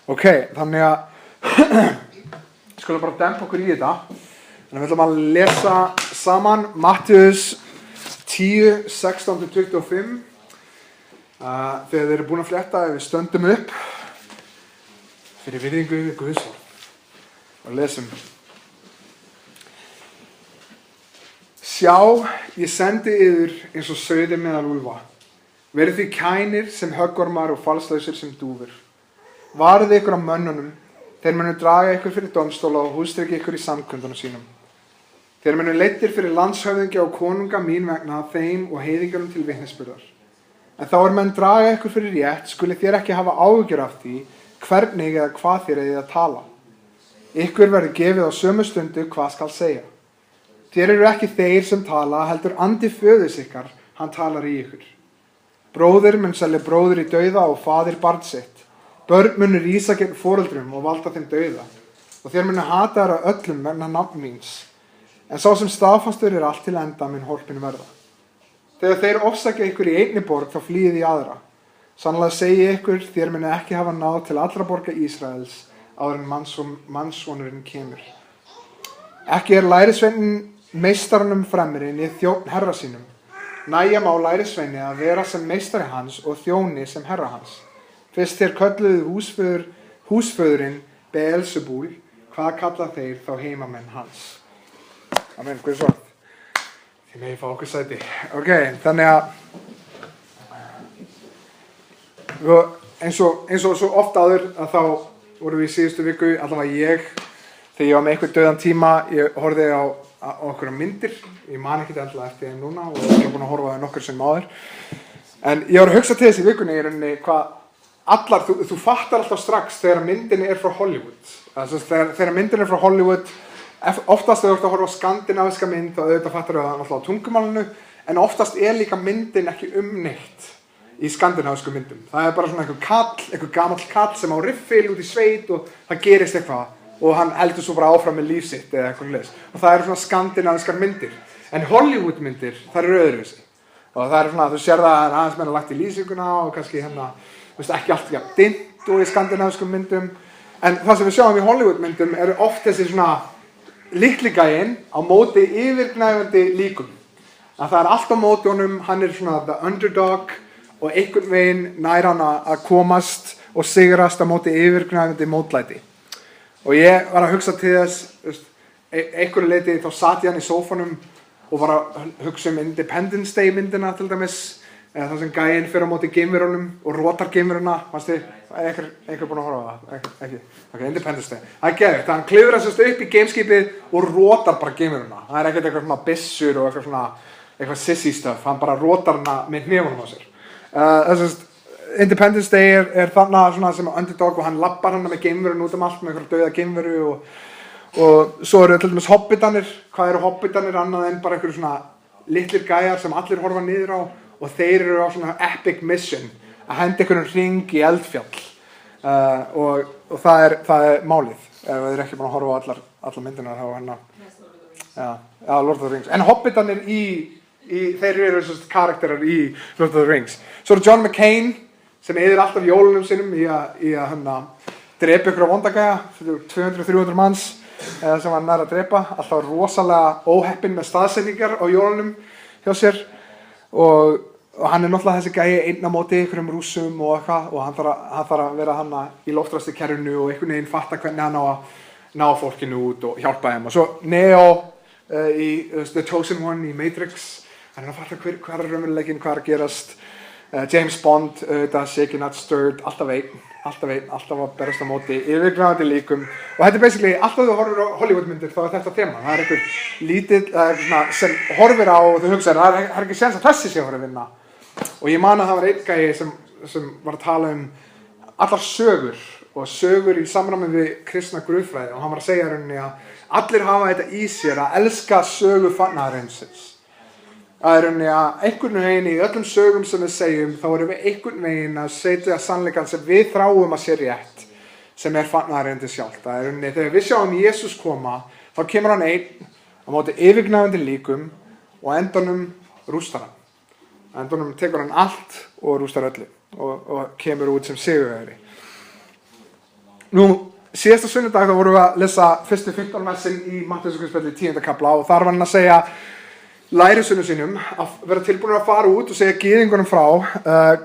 Ok, þannig að skulum bara dempa okkur í þetta. Þannig að við ætlum að lesa saman Mattheus 10, 16-25. Þegar þeir eru búin að fletta, við stöndum upp fyrir virðingu við Guðs orð og lesum. Sjá, ég sendi yður eins og sauði meðal úlfa. Verið því kænir sem höggormar og falslausir sem dúfur. Varið ykkur á mönnunum, þeir munu draga ykkur fyrir dómstóla og hússtrykkja ykkur í samkundunum sínum. Þeir munu leiddir fyrir landshöfðingja og konunga mín vegna þeim og heiðingjunum til vitnisburðar. En þá menn draga ykkur fyrir rétt, skuli þér ekki hafa áhyggjur af því, hvernig eða hvað þér eigið að tala. Ykkur verður gefið á sömu stundu hvað skal segja. Þér eru ekki þeir sem tala, heldur andi föðus ykkar, hann talar í ykkur. Bróðir mun selja bróður í dauða og faðir barn sitt. Börn munu rísa gegn foreldrum og valda þeim dauða. Og þér munu hata þær af öllum vegna nafns míns. En sá sem staðfastur allt til enda mun horfinn verða. Þegar þeir ofsækja ykkur í einni borg, þá flýið í aðra. Sannlega segi ykkur, þér munu ekki hafa náð til allra borga Ísraels áður en mannssonurinn kemur. Ekki lærisveinin meistaranum fremri né þjónn herra sínum. Nægja má lærisveini að vera sem meistari hans og þjóni sem herra hans. Fyrst þér kölluðu húsföðurinn Beelzebúl, hvað kalla þeir þá heimamenn hans? Amen, Guðs orð. Þið megi fá okkur sæti. Ok, þannig að eins og svo oft áður að þá vorum við í síðustu viku, allavega þegar ég var með eitthvað dauðan tíma, ég horfði á okkur myndir, ég man ekki alltaf eftir þeim núna og ég er búin að horfa á það nokkur sem áður. En ég var að hugsa til þess í vikunni í rauninni hvað þú fattar alltaf strax þegar myndin er frá Hollywood. Þegar myndin er frá Hollywood, oftast þegar þú ert að horfa á skandinavíska mynd þá auðvitað fattar það alltaf á tungumálinu, en oftast er líka myndin ekki neitt í skandinavísku myndum. Það er bara svona einhver gamall kall sem á riffil út í sveit og það gerist eitthvað og hann heldur svo bara áfram með líf sitt eða eitthvað leys. Og það eru svona skandinavískar myndir. En Hollywood myndir, það eru öðruvísi. Og það er svona, þú sér það er aðeins meira lagt í lýsinguna og kannski ekki allt dimmt og í skandinavískum myndum. En það sem við sjáum í Hollywood myndum eru oft þessi svona litli gæinn á móti yfirgnæfandi líkum. Að það er allt á móti honum, hann er svona the underdog og einhvern veginn nær hann að komast og sigrast á móti yfirgnæfandi mótlæti. Og ég var að hugsa til þess, einhverju leiti þá sat ég hann í sófanum og var að hugsa Independence Day myndina til dæmis, eða það sem gæinn fyrir á móti geimverunum og rotar geimveruna, fannst þið, einhver búin að horfa á það? Ekki? Ok, Independence Day. Það er geðveikt, hann klifur þessast upp í geimskipið og rotar bara geimveruna. Það er ekkert eitthvað svona byssur og eitthvað sissy stuff, hann bara rotar hana með hnefunum á sér. Independence Day er þarna svona sem underdog og hann lappar hana með geimverun út allt með eitthvað dauða geimveru og svo eru til dæmis hobbitanir. Hvað eru hobbitanir annað en bara einhverju svona litlir gæjar sem allir horfa niður á og þeir eru á svona epic mission að henda einhvern hring í eldfjall og það er málið ef þeir eru ekki búin að horfa á allar myndirnar á hennar Lord of the Rings. En hobbitanir þeir eru karakterar í Lord of the Rings. Svo er John McCain sem eyðir alltaf jólunum sínum í að drepa ykkur á vondagæja, 200-300 manns sem hann nær að drepa, alltaf rosalega óheppinn með staðsetningar á jólunum hjá sér og hann er náttúrulega þessi gæi einn á móti ykkur rússum og eitthvað og hann þarf að vera hann í loftrasti kerfinu og einhvern veginn fatta hvernig hann á að ná fólkinu út og hjálpa þeim. Og svo Neo í The Chosen One í Matrix, hann er að fatta hvað er raunveruleikinn, hvað er að gerast. James Bond, Shaken Not Stirred, alltaf að berast á móti yfirgnæfandi líkum. Og þetta er basically, alltaf þú horfir á Hollywoodmyndir þá er þetta þema. Það er einhver lítill sem horfir á og þú hugsaðir, það er ekki séns að þessi sé að fara að vinna. Og ég man að það var einn gæi sem var að tala allar sögur og sögur í samræmi við kristna guðfræði og hann var að segja rauninni að allir hafa þetta í sér að elska sögu fagnaðarheimsins. Það er rauninni að einhvern veginn í öllum sögum sem við segjum þá erum við einhvern veginn að setja sannleikann sem við þráum að sé rétt sem er fagnaðarheimsins sjálft. Það er rauninni þegar við sjáum Jesús koma þá kemur hann einn á móti yfirgnæfandi líkum og endanum rústar hann. Endanum tekur hann allt og rústar öllu og kemur út sem sigurvegari. Nú, síðasta sunnudag þá vorum við að lesa fyrstu 15 versin í Mattheusarguðspjalli 10. kafla og þar var hann að segja lærisveinum sínum að vera tilbúinir að fara út og segja gyðingunum frá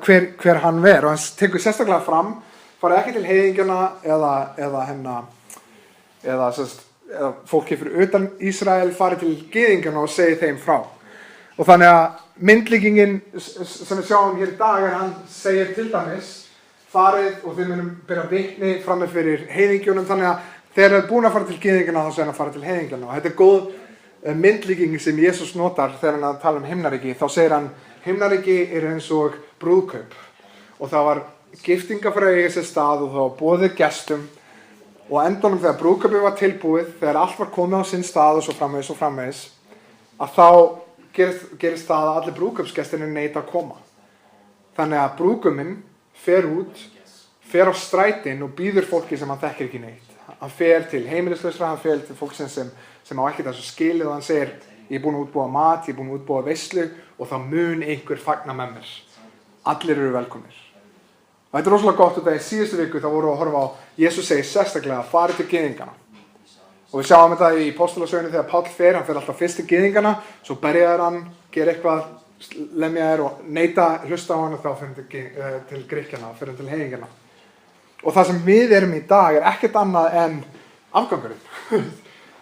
hver hann ver. Og hann tekur sérstaklega fram, farið ekki til heiðingjana eða fólki fyrir utan Ísrael, farið til gyðingjana og segi þeim frá. Og þannig að myndlíkingin sem við sjáum hér í dag hann segir til dæmis farið og þið munum byrja vitni frammi fyrir heiðingjunum, þannig að þegar þið er búin að fara til gyðingjana þá segir hann að fara til heiðingjana. Og þetta er góð myndlíking sem Jesus notar þegar hann tala um himnaríki. Þá segir hann, himnaríki er eins og brúðkaup og það var giftingafræði að eiga sér stað og það var boðið gestum og endanum þegar brúðkaupið var tilbúið, þegar allt var komið á sinn stað og svo framvegis, að þá gerist það að allir brúðkaupsgestirnir neita að koma. Þannig að brúðguminn fer út, fer á strætin og býður fólki sem hann þekkir ekki neitt. Hann fer til heimilislausra, hann fer til fólk sem á ekki þessu skilið og hann segir, ég er búin að útbúa mat, ég er búin að útbúa veislu og það mun einhver fagna með mér. Allir eru velkomnir. Og þetta er rosalega gott og það í síðustu viku þá vorum við að horfa á, Jesús segir sérstaklega að fara til gyðingana. Og við sjáum þetta í Póstulasögunni þegar Páll fer, hann fer alltaf fyrst til gyðingana, svo berjaður hann, ger eitthvað, lemjaður og neita hlusta á hann og þá fer hann til Grikkjana, fer hann til heiðingjana. Og það sem við erum í dag er ekkert annað en afgangurinn.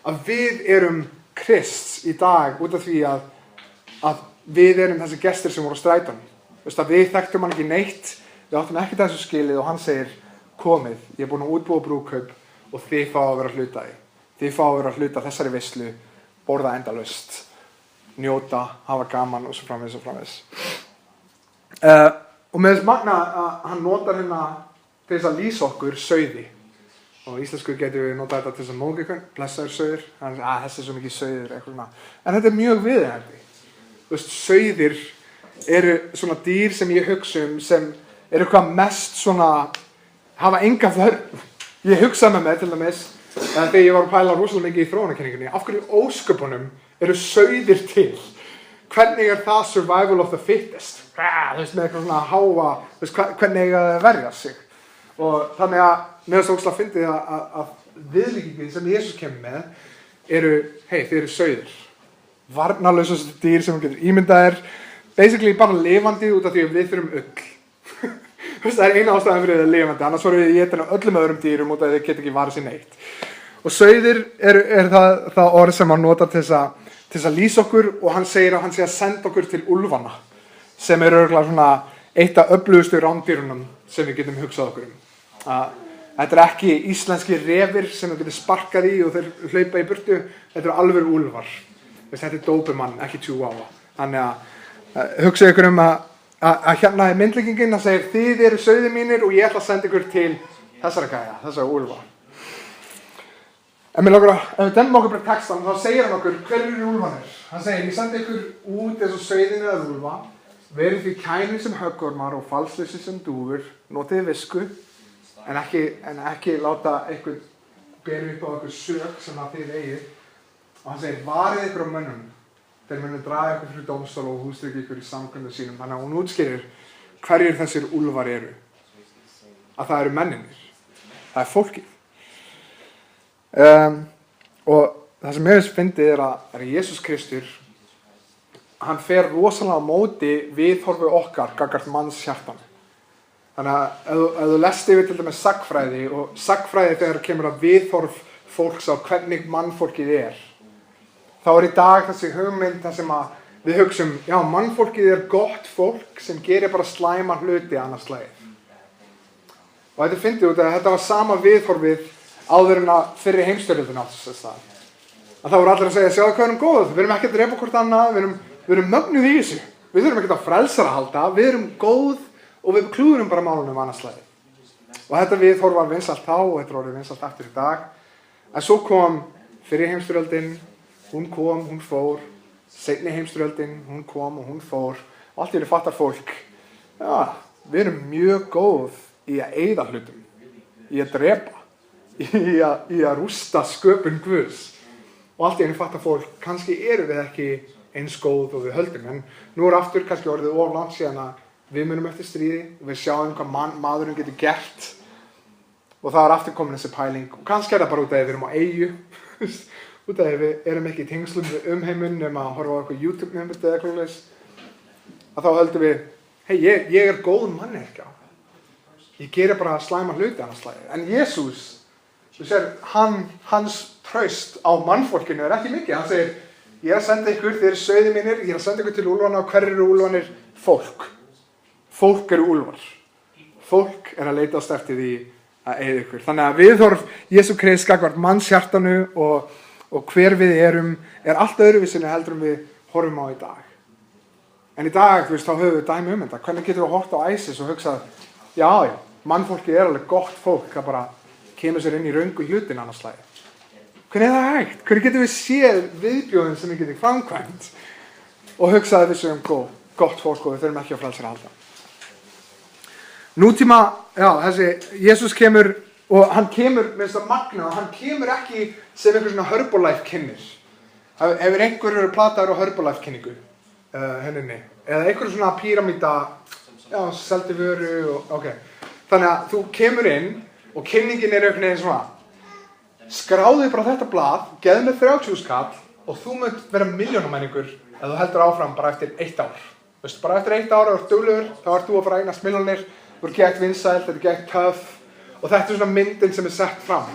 Að við erum Krists í dag út af því að við erum þessi gestir sem voru á strætunum. Við þekktum hann ekki neitt, við áttum ekki þessu skilið og hann segir, komið, ég er búin að útbúa brúðkaup og þið fá að vera að hluta því. Þið fá að vera að hluta þessari veislu, borða endalaust, njóta, hafa gaman og svo framvegis. Og með þess magna að hann notar hérna til þess að lýsa okkur sauði. Og í íslensku getum við notað þetta til þess að móðga ykkur, blessaður sauður. Þannig að þessi er svo mikið sauður, eitthvað svona. En þetta er mjög viðeigandi. Sauðir eru svona dýr sem ég hugsa sem eru eitthvað mest svona, hafa enga þörf. Ég hugsa með mig til dæmis, þegar ég var að pæla rosalega mikið í þróunarkenningunni, af hverju ósköpunum eru sauðir til? Hvernig er það survival of the fittest? Með eitthvað svona háa, hvernig það verja sig? Og þannig að mér finnst ógeðslega fyndið að viðlíkingin sem Jesus kemur með eru, þið eru sauðir. Varnarlausast dýr sem þú getur ímyndaðir, basically bara lifandi út af því að við þurfum ull. Það er eina ástæðan fyrir það lifandi, annars voru við étin á öllum öðrum dýrum út af því að þeir geta ekki varið sér neitt. Og sauðir er það orð sem hann notar til þess að lýsa okkur og hann segir að hann sé að senda okkur til úlfana sem eru örugglega svona eitt af öflugustu rándýrunum sem við getum hugsað okkur um. Þetta er ekki íslenski refir sem við getum sparkað í og þeir hlaupa í burtu, þetta eru alveg úlfar. Þetta er dópumann, ekki chihuahua. Þannig að hugsa ykkur um að hérna er myndlíkingin að segja þið eru sauðir mínir og ég ætla að senda ykkur til þessara gæja, þessara úlfa. En ef við demum okkur bara textan, þá segir hann okkur hver eru úlfanir. Hann segir, ég sendi ykkur út eins og sauðinu eða úlfa, verið því kænir sem höggormar og falsleysi sem dúfur, notið visku, en ekki láta einhvern bera upp á okkur sök sem að þið eigið. Og hann segir, varið ykkur á mönnum. Þeir munu draga ykkur fyrir dómstól og hússtrykkja ykkur í samkvæmum sínum. Þannig að hún útskýrir hverjir þessir úlfar eru. Að það eru menninir. Það er fólkið. Og það sem ég finnst fyndið er að Jesús Kristur, hann fer rosalega á móti viðhorfi okkar gagnvart manns hjartan. Þannig að ef þú lest yfir til dæmis sagnfræði og sagnfræði þegar kemur að viðhorf fólks á hvernig mannfólkið er, þá er í dag þessi hugmynd þar sem að við hugsum, já, mannfólkið er gott fólk sem gerir bara slæma hluti annars slagið. Og þetta fyndið út að þetta var sama viðhorfið áður en að fyrri heimsstyrjöldin átti sér stað. Að það voru allir að segja, sjáðu hvað erum góð, við erum ekki að drepa hvort annað, við erum mögnuð í þessu. Við þurfum ekki að frelsara halda, við erum góð og við klúðurum bara málunum annars slagið. Og þetta viðhorf var vinsælt þá og þetta er orðið vinsælt eftir í dag. En svo kom fyrri heimsstyrjöldin, hún kom, hún fór, seinni heimsstyrjöldin, hún kom og hún fór. Og allt í einu fattar fólk, já, við erum mjög góð í að eyða hlutum, í að drepa, í að rústa sköpun Guðs. Og allt í einu fattar fólk, kannski erum við ekki eins góð og við höldum, en nú er aftur kannski orðið of langt síðan að við munum eftir stríði og við sjáum hvað maðurinn getur gert. Og það aftur komin þessi pæling, og kannski það bara út af því við erum á eyju, út af því við erum ekki í tengslum við umheiminn nema að horfa á eitthvað YouTube-myndband eða eitthvað leys, að þá höldum við, hei, ég er góð manneskja. Ég gerir bara slæma hluti annars slagi. En Jesús, þú sér, hans traust á mannfólkinu er ekki mikið. Hann segir, ég er að senda ykkur, þið eru sauðir mínir, ég er að senda ykkur til úlfana og hverjir eru úlfanir? Fólk. Fólk eru úlfar. Fólk er að leitast eftir því að eyða ykkur. Þannig að viðhorf Jesú Krists gagnvart mannshjartanu og hver við erum er allt öðruvísinu heldur við horfum á í dag. En í dag, þú veist, þá höfum við dæmi þetta. Hvernig getur við að horfa á ISIS og hugsa, já, mannfólki er alveg gott fólk, það bara kemur sér inn í röngu hlutin annars slagi. Hvernig er það hægt? Hvernig getum við séð viðbjóðin sem við getum framkvæmt og hugsaði við sem gott fólk og við þurfum ekki að frelsara að halda. Nútíma, þessi Jesús kemur og hann kemur með þess að magna og hann kemur ekki sem einhver svona Herbalife kynnir. Hefur einhverjur plataður á Herbalife kynningu henninni eða einhverjur svona píramíta, seldi vöru og ok. Þannig að þú kemur inn og kynningin er einhvern veginn svona skráðu bara þetta blað, geðu með 30 skall og þú munt vera milljónamæningur ef þú heldur áfram bara eftir 1 ár. Veistu, bara eftir 1 ár ef þú ert duglegur, þá ert þú að fara að eignast milljónir, þú ert gett vinsælt, þetta er gett töff og þetta er svona myndin sem er sett fram.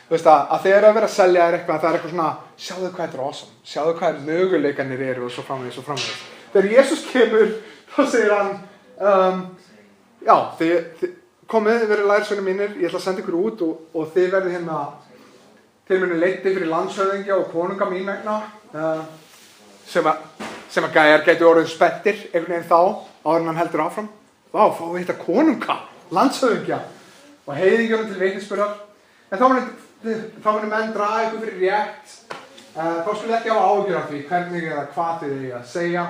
Þú veist að þegar að vera að selja er eitthvað, það er eitthvað svona, sjáðu hvað þetta er awesome, sjáðu hvað möguleikarnir eru og svo framvegis og framvegis. Þegar Jesús kemur, þá segir hann, þið komið, þið verið lærisveinir mínir, ég ætla að senda ykkur út og þið verðið hérna þeir munu leiddi fyrir landshöfðingja og konunga mín vegna sem að gæjar gætu orðið spenntir einhvern veginn þá áður en hann heldur áfram. Vá, fáum við þetta konunga, landshöfðingja og heiðingjónum til vitnisburðar. En þá munu menn draga ykkur fyrir rétt. Þá skulle ekki hafa áhyggjur af því hvernig eða hvað þið eigi að segja.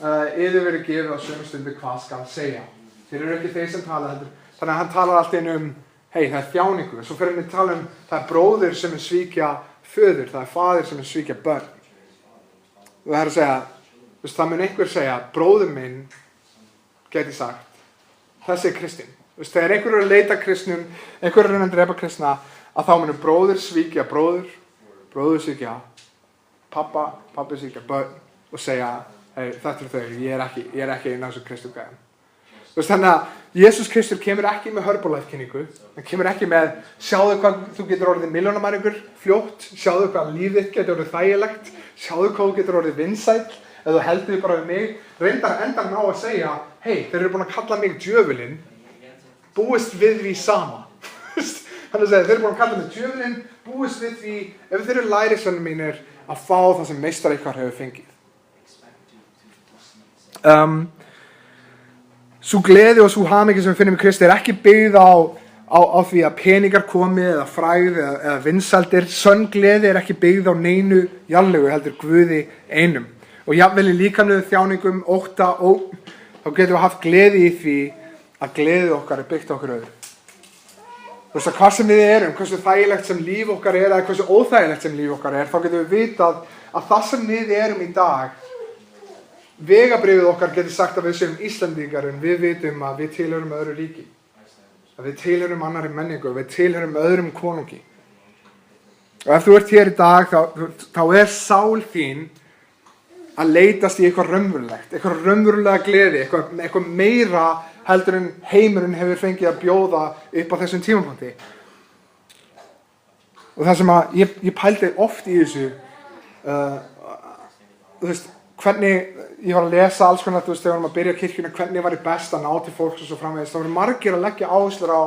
Yður verið gefið á sömu stundu hvað skal segja. Þeir eru ekki þeir sem tala heldur. Þannig að hann talar alltaf hei, það er þjáningu. Svo fyrir við að tala það er bróðir sem er svíkja föður, það er faðir sem er svíkja börn. Og það er að segja, það mun einhver segja, bróður minn, geti sagt, þessi er kristinn. Þegar einhver er að leita kristnum, einhver er að drepa kristna, að þá munum bróðir svíkja bróður, bróður svíkja pappa, pappi svíkja börn og segja, hei, þetta er þau, ég er ekki einn af þessu kristum gæðum. Þannig að Jesús Kristur kemur ekki með Herbalife kynningu, hann kemur ekki með sjáðu hvað þú getur orðið milljónamæringur fljótt, sjáðu hvað lífið getur orðið þægilegt, sjáðu hvað þú getur orðið vinsæll, ef þú heldur bara við mig, reyndar endan á að segja, hei, þeir eru búin að kalla mig djöfulinn, búist við því sama. Þannig að segja, þeir eru búin að kalla mig djöfulinn, búist við því, ef þeir eru lærisveinir mínir að fá það sem meistari ykkar hefur fengið. Sú gleði og sú hamingja sem við finnum í Kristi er ekki byggð á því að peningar komi eða frægð eða vinsældir. Sönn gleði er ekki byggð á neinu jarðlegu heldur Guði einum. Og jafnvel í líkamlegu þjáningum, ótta, þá getum við haft gleði í því að gleði okkar er byggt á okkur öðru. Þú veist að hvað sem við erum, hversu þægilegt sem líf okkar er eða hversu óþægilegt sem líf okkar er, þá getum við vitað að það sem við erum í dag vegabréfið okkar getur sagt að við séum Íslendingar en við vitum að við tilhörum öðru ríki. Að við tilhörum annarri menningu, við tilhörum öðrum konungi. Og ef þú ert hér í dag, þá er sál þín að leitast í eitthvað raunverulegt, eitthvað raunverulega gleði, eitthvað meira heldur en heimurinn hefur fengið að bjóða upp á þessum tímapunkti. Og það sem að ég pældi oft í þessu, þú veist, hvernig, ég var að lesa alls konar, þú veist, þegar við varum að byrja kirkjuna, hvernig var best að ná til fólks og svo framvegis. Það voru margir að leggja áherslur á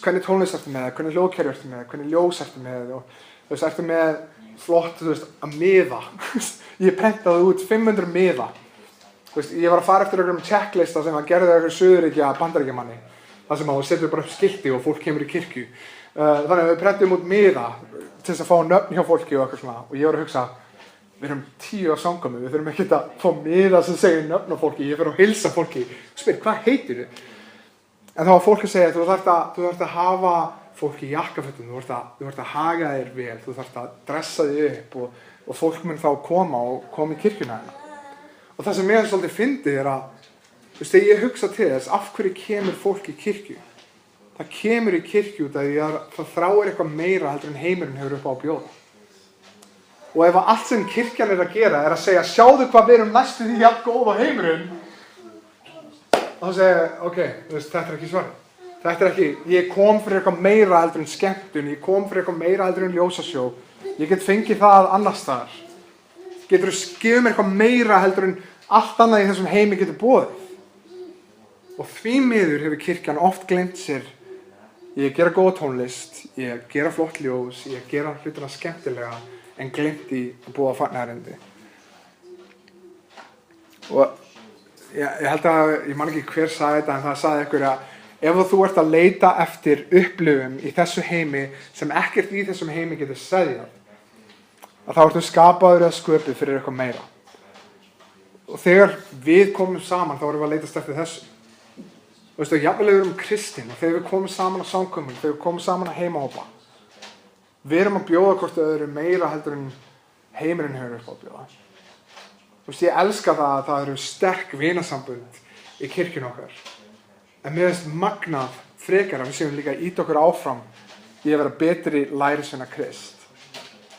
hvernig tónlist ertu með, hvernig hljóðkerfi ertu með, hvernig ljós ertu með og þú veist, ertu með flott, þú veist, að miða. Ég prentaði út 500 miða. Þú veist, ég var að fara eftir einhverjum checklista sem að gerði einhver suðuríkja bandaríkjamanni. Það sem að þú setur bara upp skilti og fólk kemur í kirkju. Þannig að við prentum út miða til þess að fá nöfn hjá fólki og eitthvað svona. Og ég var að hugsa, við erum 10 á samkomu, við þurfum ekki að fá miða sem segir nöfn á fólki, ég fyrir að heilsa fólki. Spyr, hvað heitir þið? En þá var fólk að segja, þú þarft að hafa fólk í jakkafötum, þú þarft að haga þér vel, þú þarft að dressa þig upp og fólk mun þá koma í kirkjuna hérna. Og það sem mér svolítið fyndið er að, þú veist, þegar ég hugsa til þess, af hverju kemur fólk í kirkju? það kemur í kirkju út af því að það þráir eitthvað meira heldur en heimurinn hefur upp á að bjóða. Og ef allt sem kirkjan að gera að segja, sjáðu hvað við erum næstu því jafn góð á heimurinn, þá segja, ok, þetta er ekki svarið. Þetta er ekki, ég kom fyrir eitthvað meira heldur en skemmtun, ég kom fyrir eitthvað meira heldur en ljósasjó, ég get fengið það annars staðar. Getur þú skifað mér eitthvað meira heldur en allt annað í þessum heimi getur boðið. Og því miður hefur kirkjan oft gleymt sér, ég gera góða tónlist, ég gera flott ljós, ég gera hlutina skemmtilega, en gleymt í að búa fagnaðarerindi. Og ég held að, ég man ekki hver sagði þetta, en það sagði einhver að ef þú ert að leita eftir upplifum í þessu heimi sem ekkert í þessum heimi getur seðjað, að þá ertu skapaður eða sköpuð fyrir eitthvað meira. Og þegar við komum saman, þá erum við að leitast eftir þessu. Og veistu, jafnvel við erum kristin, og þegar við komum saman á samkomum, þegar við komum saman á heimahópa, við erum að bjóða hvort öðru meira heldur en heimurinn hefur upp á að bjóða. Þú veist, ég elska það að það eru sterk vinasambönd í kirkjunni okkar. En mér finnst magnað frekar að við séum líka ít okkur áfram í að vera betri lærisveina Krist.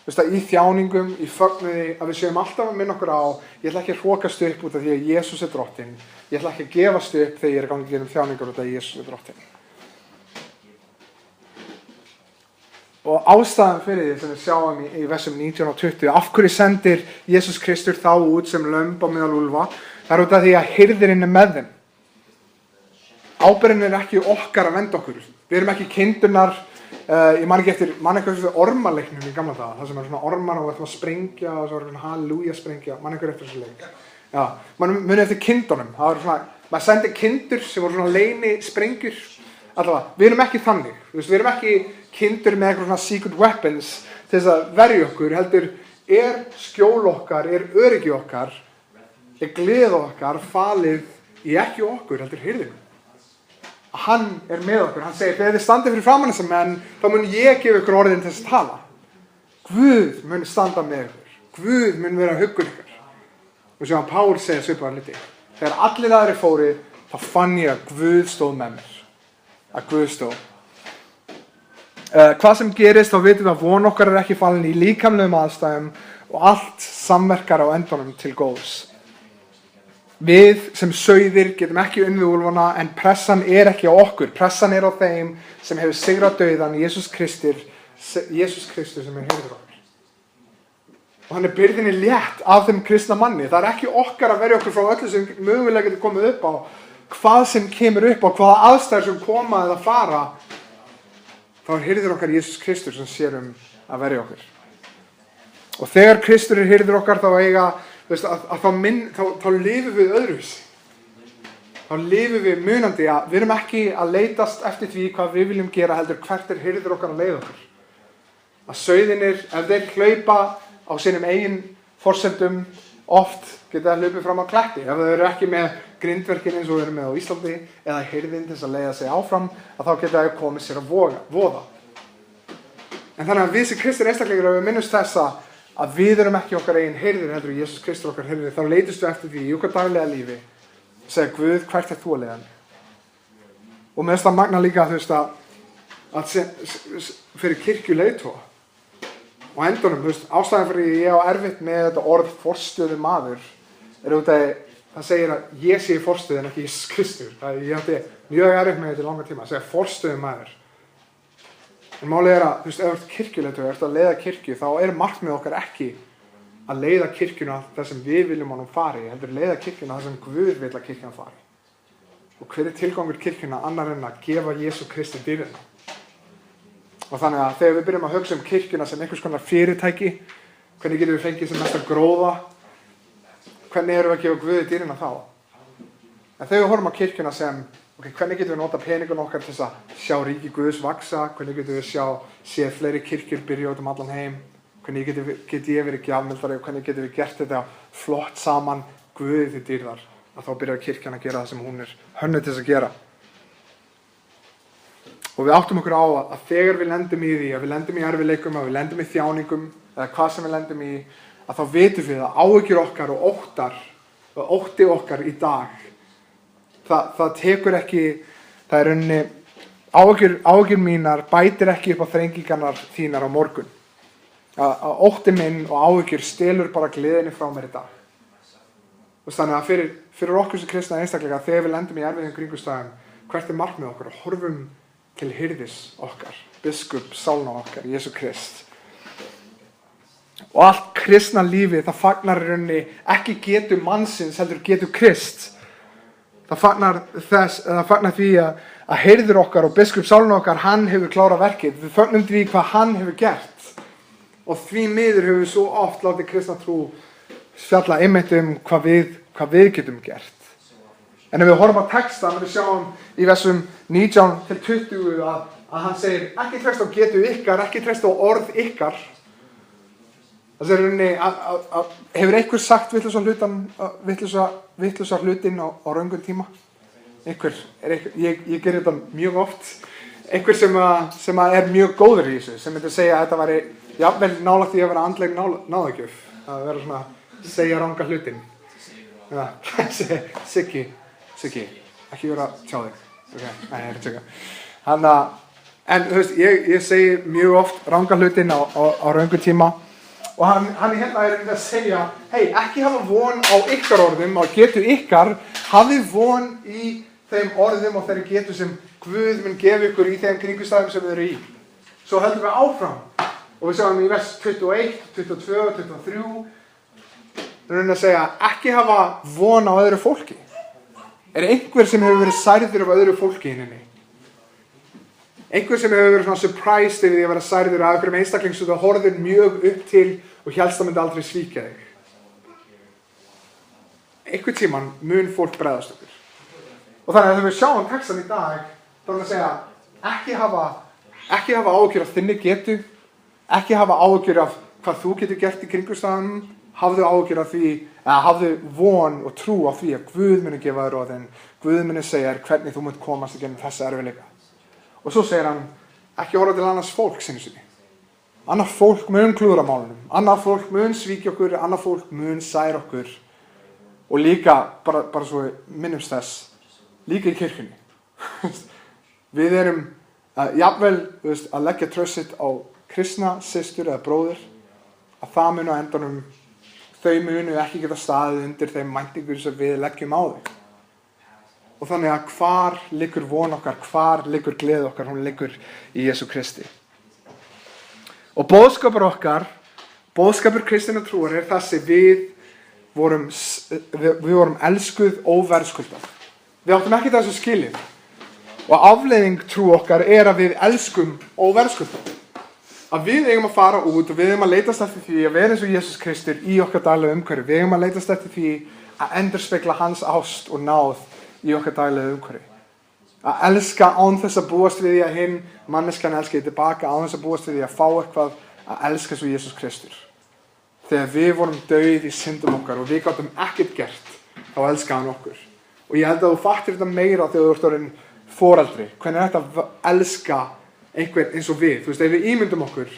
Þú veist, að í þjáningum, í fögnuði, að við séum alltaf að minna okkur á, ég ætla ekki að hrókast upp út af því að Jesús er drottinn. Ég ætla ekki að gefast upp þegar ég er gangið gerum þjáningar út af því að Jesús er drottinn. Og ástæðan fyrir því sem við sjáum í versum 19 og 20, af hverju sendir Jesús Kristur þá út sem lömb á meðal úlfa, það er út af því að hirðirinn er með þeim. Ábyrgðin er ekki okkar að venda okkur. Við erum ekki kindurnar, ég man ekki eftir ormaleiknum í gamla daga, það sem er svona ormar og við ætlum að sprengja og svo er svona halleluja sprengja, man ekki eftir þessu leik. Já, man muni eftir kindunum, það var svona, maður sendi kindur sem voru svona leyni sprengjur, allavega, við erum ekki þannig, við erum ekki kindur með eitthvað svona secret weapons til þess að verja okkur, heldur er skjól okkar, er öryggi okkar, er gleði okkar falið í ekki okkur, heldur hirðinum. Hann er með okkur, hann segir, þegar þið standið fyrir framan þessa menn, þá mun ég gefa ykkur orðin til þess að tala. Guð mun standa með ykkur, Guð mun vera huggur ykkur. Og sem að Pál segja svipaðan liti, þegar allir aðrir fóru, þá fann ég að Guð stóð með mér. Að Guð stóð. Hvað sem gerist, þá vitum við að von okkar er ekki falin í líkamlegum aðstæðum og allt samverkar á endanum til góðs. Við sem sauðir getum ekki unnið úlfana, en pressan er ekki á okkur. Pressan er á þeim sem hefur sigrað dauðan, Jesús Kristur sem er hirður okkur. Og hann er byrðinni létt af þeim kristna manni. Það er ekki okkar að verja okkur frá öllu sem mögulega getur komið upp á, hvað sem kemur upp á, hvaða aðstæður sem koma eða fara. Þá er hirður okkar Jesús Kristur sem sér að verja okkur. Og þegar Kristur er hirður okkar, þá eiga þá lifum við öðruvísi. Þá lifum við munandi að við erum ekki að leitast eftir því hvað við viljum gera, heldur hvert er hirður okkar að leiða okkur. Að sauðinir, ef þeir hlaupa á sínum eigin forsendum, oft geta það hlaupið fram á kletti. Ef þeir eru ekki með grindverkin eins og við erum með á Íslandi, eða hirðin til þess að leiða sig áfram, að þá geta það komið sér að voða. En þannig að við sem kristin einstaklingar, ef við minnumst þessa að við erum ekki okkar eigin hirðir, heldur Jesús Kristur okkar hirðir, þá leitust við eftir því í okkar daglega lífi og segja, Guð, hvert er þú að leiða mig? Og með þess að magna líka, þú veist, að fyrir kirkju leiðtoga. Og endunum, þú veist, ástæðan fyrir ég á erfitt með þetta orð forstöðu maður er út að það segir að ég sé forstöðu en ekki Jesús Kristur. Ég átti mjög erfitt með þetta í langa tíma, að segja forstöðu maður. En málið er að, þú veist, ef þú ert kirkjuleiðtogi, ef þú ert að leiða kirkju, þá er markmið okkar ekki að leiða kirkjuna þar sem við viljum honum fari, heldur leiða kirkjuna þar sem Guð vill að kirkjan fari. Og hver er tilgangur kirkjuna annar en að gefa Jesú Kristi dýrina? Og þannig að þegar við byrjum að hugsa kirkjuna sem einhvers konar fyrirtæki, hvernig getum við fengið sem mest að gróða? Hvernig erum við að gefa Guði dýrina þá? En þegar við horfum á kirkjuna sem hvernig getum við nota peningun okkar til þess að sjá ríki Guðs vaksa? Hvernig getum við séð fleiri kirkjur byrja út allan heim? Hvernig get ég verið gjafmildari og hvernig getum við gert þetta flott saman Guði til dýrðar? Að þá byrjar kirkjan að gera það sem hún er hönnuð til þess að gera. Og við áttum okkur á að þegar við lendum í því, að við lendum í erfiðleikum, að við lendum í þjáningum, eða hvað sem við lendum í, að þá vitum við að áhyggjur okkar og ótti okkar í dag, það tekur ekki, það er rauninni áhyggjur mínar bætir ekki upp á þrengingarnar þínar á morgun. Að ótti minn og áhyggjur stelur bara gleðinni frá mér í dag. Þannig að fyrir okkur sem kristna einstaklega, þegar við lendum í erfiðum kringumstæðum, hvert er markmið okkar? Að horfum til hirðis okkar, biskup sálna okkar, Jesú Krist. Og allt kristna lífið, það fagnar í rauninni ekki getu mannsins, heldur getu Krist. Það fagnar því að hirður okkar og biskup sálna okkar, hann hefur klárað verkið. Við fögnum því hvað hann hefur gert. Og því miður hefur við svo oft látið kristna trú fjalla einmitt hvað við getum gert. En ef við horfum á textan, við sjáum í versum 19-20 að hann segir ekki treysta á getu ykkar, ekki treysta á orð ykkar. Það er rauninni hefur einhver sagt vitlausa hlutin á röngum tíma? Ég ger þetta mjög oft. Einhver sem er mjög góður í þessu, sem myndi segja að þetta væri jafnvel nálægt því að vera andleg náðagjöf. Að vera svona segja ranga hlutin. Ja, Siggi, ekki vera að tjá þig. Okay, nei, ég er að tjekka. En þú veist, ég segi mjög oft ranga hlutin á röngum tíma. Og hann hérna er að segja, hei, ekki hafa von á ykkar orðum, á getu ykkar, hafi von í þeim orðum og þeirri getu sem Guð mun gefa ykkur í þeim kringumstæðum sem við eru í. Svo höldum við áfram. Og við sjáum í vers 21, 22, 23, það er að segja, ekki hafa von á öðru fólki. Er einhver sem hefur verið særður af öðru fólki inni? Einhver sem hefur verið svona surprised yfir því að vera særður af einhverjum einstakling sem þú horfðir mjög upp til og hélst að myndi aldrei svíkja þig. Einhvern tímann mun fólk bregðast okkur. Og þannig að þegar við sjáum textan í dag, þá er að segja, ekki hafa áhyggjur af þinni getu, ekki hafa áhyggjur af hvað þú getur gert í kringumstæðunum, hafðu áhyggjur af því, eða hafðu von og trú á því að Guð muni gefa þér ráðin, Guð muni segja þér hvernig þú munt komast í gegnum þessa erfiðleika. Og svo segir hann, ekki horfa til annars fólks einu sinni. Annað fólk mun klúðra málunum, annað fólk mun svíkja okkur, annað fólk mun særa okkur. Og líka, bara svo minnumst þess, líka í kirkjunni. Við erum jafnvel að leggja trössit á kristna systur eða bróðir, að það munu á endanum, þau munu ekki geta staðið undir þeim væntingum sem við leggjum á þau. Og þannig að hvar liggur von okkar, hvar liggur gleði okkar, hún liggur í Jesú Kristi. Og boðskapur kristinna trúar er þessi, við vorum elskuð óverðskuldað. Við áttum ekki þessu skilið. Og afleiðing trú okkar er að við elskum óverðskuldað. Að við eigum að fara út og við eigum að leitast eftir því að vera eins og Jesús Kristur í okkar daglega umhverfi. Við eigum að leitast eftir því að endurspegla hans ást og náð í okkar daglega umhverfi. Að elska án þess að búast við því að hinn manneskjan elski tilbaka, án þess að búast við því að fá eitthvað að elska svo Jesús Kristur. Þegar við vorum dauð í syndum okkar og við gátum ekkert gert, þá elskaði hann okkur. Og ég held að þú fattir þetta meira þegar þú ert orðinn foreldri. Hvernig er þetta að elska einhvern eins og við? Þú veist, ef við ímyndum okkur,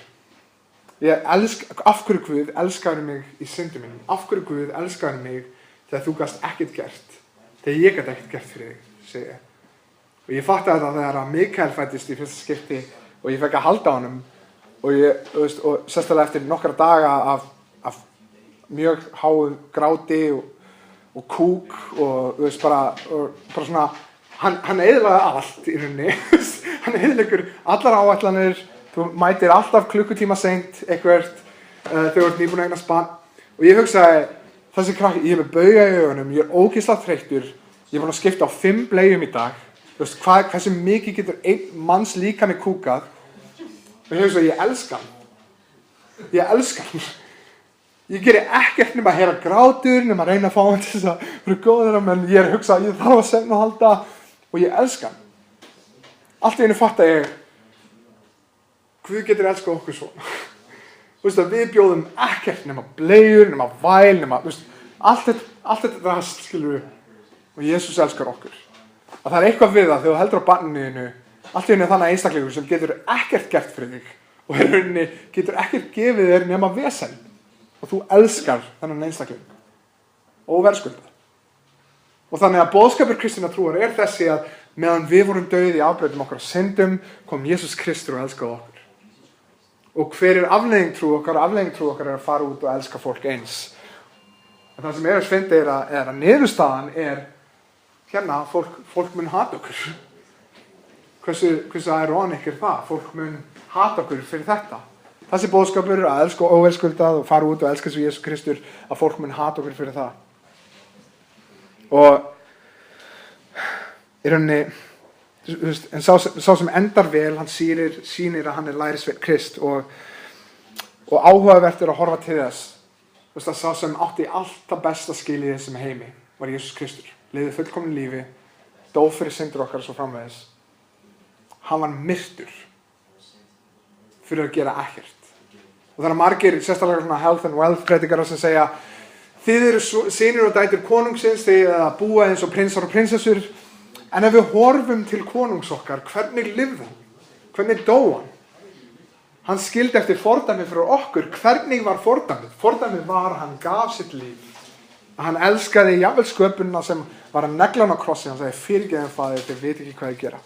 af hverju Guð elskaði mig í syndum mínum? Af hverju Guð elskaði mig þegar þú gast ekkert gert? Þegar ég gat ekkert gert fyrir þig, segi ég. Og ég fatti þetta þegar að Mikael fættist í fyrsta skipti og ég fekk að halda á honum og sérstaklega eftir nokkra daga af mjög háu gráti og kúk og bara svona, hann eyðilagði allt í rauninni. Hann eyðileggur allar áætlanir, þú mætir alltaf klukkutíma seint eitthvað þegar þú ert nýbúin að eignast barn. Og ég hugsaði, þessi krakki, ég er með bauga í augunum, ég er ógeðslega þreyttur, ég er búin að skipta á 5 bleium í dag. Þú veist, hversu mikið getur einn manns líkami kúkað? Og ég hugsa, ég elska hann. Ég elska hann. Ég geri ekkert nema að heyra grátur, nema að reyna að fá hann til þess að vera góður, menn ég er að hugsa, ég þarf að segna og halda og ég elska hann. Allt í einu fatta ég, Guð getur elskað okkur svona. Þú veist að við bjóðum ekkert nema bleiur, nema væl, nema, þú veist, allt þetta rast, skilur við, og Jesús elskar okkur. Að það er eitthvað við það þegar þú heldur á barninu, allt í einu þannig einstaklingur sem getur ekkert gert fyrir þig og í rauninni getur ekkert gefið þér nema vesen og þú elskar þennan einstakling óverðskuldað. Og þannig að boðskapur kristinna trúar er þessi að meðan við vorum dauð í afbreytum okkar syndum, kom Jesús Kristur og elskaði okkur. Og hver afleiðing trú okkar? Afleiðing trú okkar að fara út og elska fólk eins. En það sem að fyndi að niðurstaðan hérna, fólk mun hata okkur. Hversu ironic það? Fólk mun hata okkur fyrir þetta. Þessi boðskapur að elska óverðskuldað og fara út og elska svo Jesús Kristur, að fólk mun hata okkur fyrir það. Og í rauninni, en sá sem endar vel, hann sýnir að hann lærisveinn Krist og áhugavert að horfa til þess. Að sá sem átti allt það besta skilið í þessum heimi var Jesús Kristur. Lifði fullkomnu lífi, dó fyrir syndir okkar og svo framvegis. Hann var myrtur fyrir að gera ekkert. Og það margir, sérstaklega svona health and wealth predikarar sem segja, þið eru synir og dætur konungsins, þið að búa eins og prinsar og prinsessur, en ef við horfum til konungs okkar, hvernig lifði hann? Hvernig dó hann? Hann skildi eftir fordæmi fyrir okkur. Hvernig var fordæmið? Fordæmið var að hann gaf sitt líf. Að hann elskaði jafnvel sköpunina sem var að negla hann á krossi. Hann sagði, fyrirgeðum faðir, þið veit ekki hvað ég gera.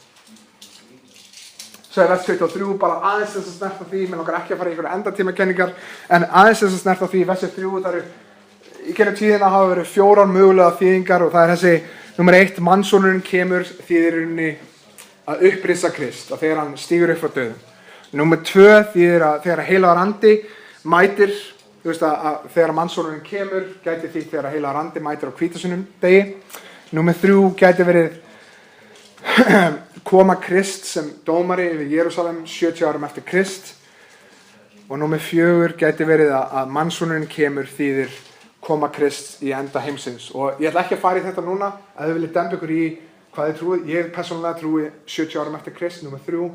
Svo vers 23, bara aðeins þess að snerta því, mér langar ekki að fara í einhverja endatímakenningar, en aðeins þess að snerta því, vers 3, það eru, í gennum tíðina hafa verið 4 mögulega þýðingar og það er þessi, númer 1, mannssonurinn kemur þýðir henni að upprisa Krist, að þegar hann stígur upp frá dauðum. Númer 2 þýðir að þegar heilagur andi mætir, þú veist að þegar mannssonurinn kemur, gæti því þegar heilagur andi mætir á hvítasunum degi. Númer 3 gæti verið koma Krist sem dómari yfir Jerúsalem 70 árum eftir Krist. Og númer 4 gæti verið að mannssonurinn kemur þýðir koma Krist í enda heimsins. Og ég ætla ekki að fara í þetta núna, að þið viljið demba ykkur í hvað þið trúið. Ég persónulega trúi 70 árum eftir Krist, númer 3.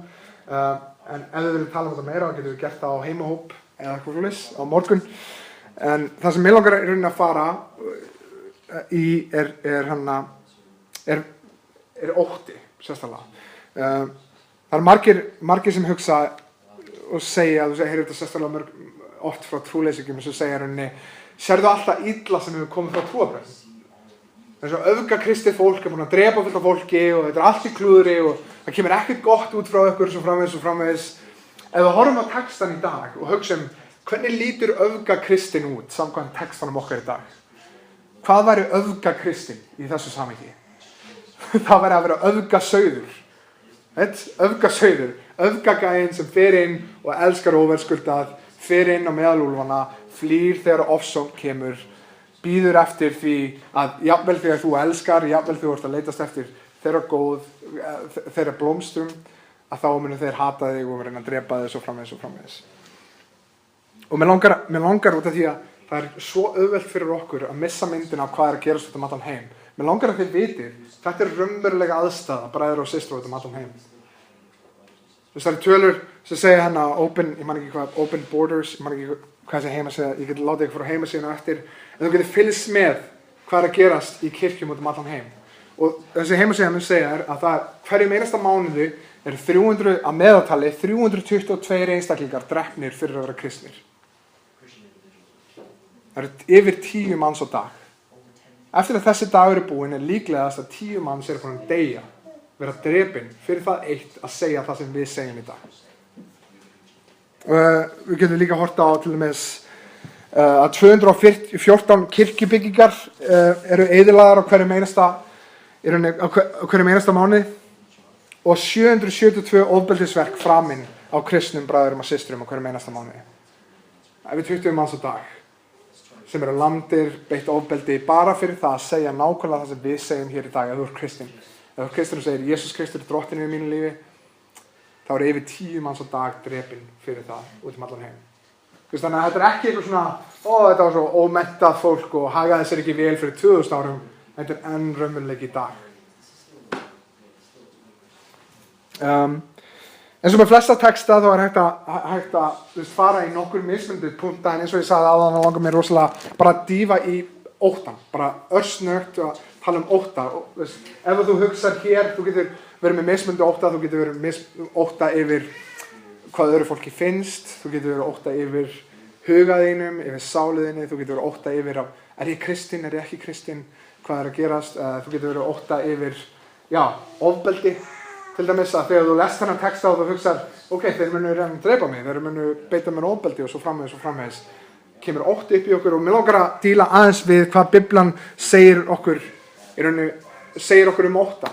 En ef þið viljið tala um þetta meira, þá getum við gert það á heimahóp eða eitthvað svoleiðis á morgun. En það sem mig langar í rauninni að fara í er ótti, sérstaklega. Það er margir sem hugsa og segja, þú segir þetta sérstaklega oft frá trúleysingjum sem segja rauninni, sérðu alltaf illa sem hefur komið frá trúarbrögðum. Þess að öfgakristið fólk er búin að drepa fullt af fólki og þetta er allt í klúðri og það kemur ekkert gott út frá ykkur svo framvegis. Ef við horfum á textan í dag og hugsaum hvernig lítur öfgakristin út samkvæmt textanum okkar í dag? Hvað væri öfgakristin í þessu samhengi? Það væri að vera öfgasauður. Öfgasauður. Öfgagæinn sem fer inn og elskar óverðskuldað, fer inn á meðalúlfana, flýr þegar ofsókn kemur, býður eftir því að jafnvel þegar þú elskar, jafnvel þegar þú ert að leitast eftir þeirra blómstrum, að þá munu þeir hata þig og reyna að drepa þig svo framvegis. Og mér langar út af því að það er svo auðvelt fyrir okkur að missa myndina af hvað er að gerast út um allan heim. Mér langar að þið vitið, þetta er raunverulega aðstæða, bræður og systur út um allan heim. Það eru tölur sem segja hérna open borders, ég man ekki hvað þessi heimasíða, ég geti látið ykkur frá heimasíðuna eftir, en þú getur fylgst með hvað er að gerast í kirkjum út um allan heim. Og þessi heimasíða mun segja að það hverjum einasta mánuði er 300, að meðaltali 322 einstaklingar drepnir fyrir að vera kristnir. Það eru yfir 10 manns á dag. Eftir að þessi dagur er búinn er líklegast að 10 manns eru búin að deyja, vera drepin fyrir það eitt að segja það sem við segjum í dag. Við getum líka horft á til dæmis að 214 kirkjubyggingar eru eyðilagðar á hverjum einasta mánuði og 772 ofbeldisverk framin á kristnum bræðurum og systrum á hverjum einasta mánuði. Það er 20 manns á dag sem eru lamdir, beitt ofbeldi bara fyrir það að segja nákvæmlega það sem við segjum hér í dag ef þú ert kristinn. Ef þú ert kristinn og segir Jesús Kristur er drottinn í mínu lífi, þá eru yfir 10 manns á dag drepin fyrir það út um allan heim. Þannig að þetta er ekki eitthvað svona, þetta var svo ómenntað fólk og hagaði sér ekki vel fyrir 2000 árum, þetta er enn raunveruleiki í dag. En svo með flesta texta þá er hægt að fara í nokkur mismunandi punkta, en eins og ég sagði áðan að langar mér rosalega bara að dýfa í óttan, bara örsnögt og tala um ótta. Ef þú hugsar hér, þú getur verið með mismunandi ótta, þú getur verið með ótta yfir hvað öðru fólki finnst, þú getur verið ótta yfir hugaðinum, yfir sáliðinni, þú getur verið ótta yfir er ég kristinn, er ég ekki kristinn, hvað er að gerast, þú getur verið ótta yfir ofbeldi. Til dæmis að þegar þú lest þennan texta og þú hugsar, ok, þeir munu reyna að drepa mig, þeir munu beita mér ofbeldi og svo framvegis. Kemur ótti upp í okkur og mig langar að díla aðeins við hvað Biblan segir okkur, segir okkur ótta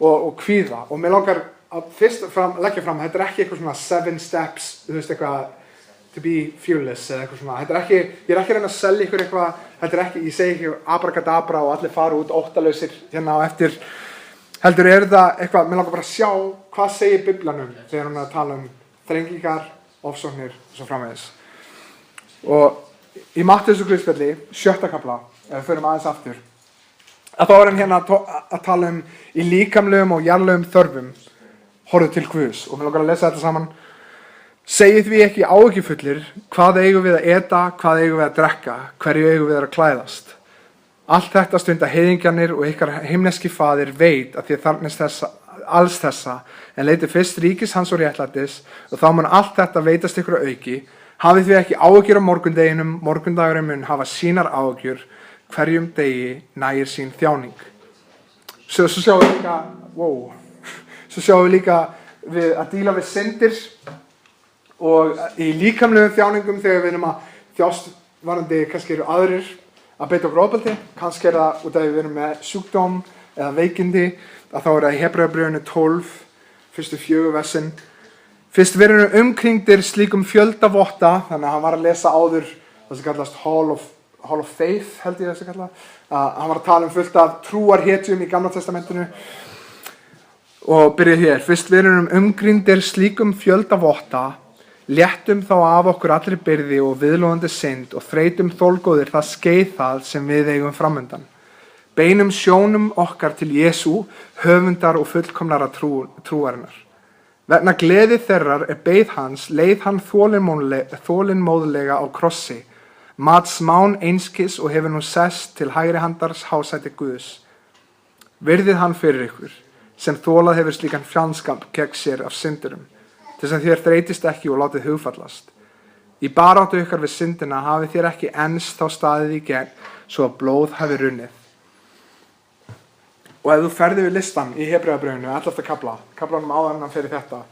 og kvíða. Og mig langar að fyrst leggja fram, þetta ekki eitthvað svona 7 steps, þú veist eitthvað, to be fearless eða eitthvað svona. Þetta ekki, ég ekki að reyna að selja ykkur eitthvað, þetta ekki, ég segi ekki abracadabra og allir fara út óttalausir hérna á eftir. Heldur það eitthvað, mér langar bara að sjá hvað segir Biblan þegar hún er að tala þrengingar, ofsóknir og svo framvegis. Og í Mattheusar Guðspjalli, 7. kafla, ef við förum aðeins aftur, að þá hann hérna að tala í líkamlegum og jarðlegum þörfum, horfðu til Guðs. Og mér langar að lesa þetta saman. Segið því ekki áhyggjufullir, hvað eigum við að eta, hvað eigum við að drekka, hverju eigum við að klæðast. Allt þetta stunda heiðingjarnir og ykkar himneski faðir veit að þið þarfnist alls þessa, en leitið fyrst ríkis hans og réttlætis og þá mun allt þetta veitast ykkur að auki. Hafið því ekki áhyggjur á morgundeginum, morgundagurinn mun hafa sínar áhyggjur, hverjum degi nægir sín þjáning. Svo sjáum við líka við að díla við syndir og í líkamlegum þjáningum þegar við erum að þjást varandi kannski eru aðrir að beita okkur ofbeldi, kannski það út af við erum með sjúkdóm eða veikindi, að þá það í Hebreabréfinu 12, fyrstu 4 versin. Fyrst við erum umkringdir slíkum fjölda votta, þannig að hann var að lesa áður það sem kallast Hall of Faith, held ég þessi kalla, hann var að tala fullt af trúarhetjum í Gamla testamentinu og byrja hér. Fyrst við erum umkringdir slíkum fjölda votta, léttum þá af okkur allri byrði og viðlóðandi synd og þreytum þolgóðir það skeið það sem við eigum framundan. Beinum sjónum okkar til Jesú, höfundar og fullkomnara trúarinnar. Vegna gleði þeirrar beið hans, leið hann þolinmóðlega á krossi, mat smán einskis og hefur nú sest til hægri handars hásæti Guðs. Virðið hann fyrir ykkur, sem þolað hefur slíkan fjandskap gegn sér af syndurum, til þess að þér þreytist ekki og látið hugfallast. Í baráttu ykkar við syndina hafið þér ekki enns þá staðið í gegn, svo að blóð hafi runnið. Og ef þú ferði við listan í Hebreabréfinu, 11. kaflanum áðan fyrir þetta,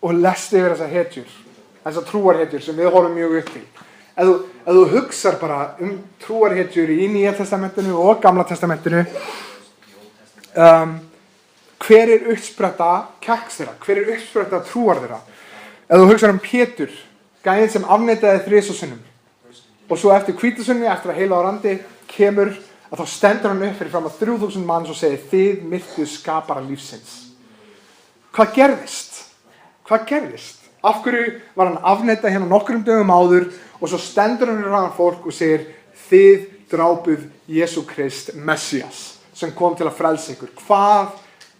og lest yfir þessar hetjur, þessar trúarhetjur sem við horfum mjög upp í. Ef þú hugsar bara trúarhetjur í Nýja testamentinu og Gamla testamentinu, hver uppspretta kekks þeirra? Hver uppspretta trúar þeirra? Ef þú hugsar Pétur, gæinn sem afneitaði 3 sinnum og svo eftir hvítasunni, eftir að heila á randi, kemur að þá stendur hann upp fyrir fram að 3000 manns og segir þið myrtu skapara lífsins. Hvað gerðist? Af hverju var hann afneitað hérna nokkrum dögum áður og svo stendur hann fyrir hann fólk og segir þið drápuð Jesú Krist, Messias, sem kom til að frelsa ykkur. Hvað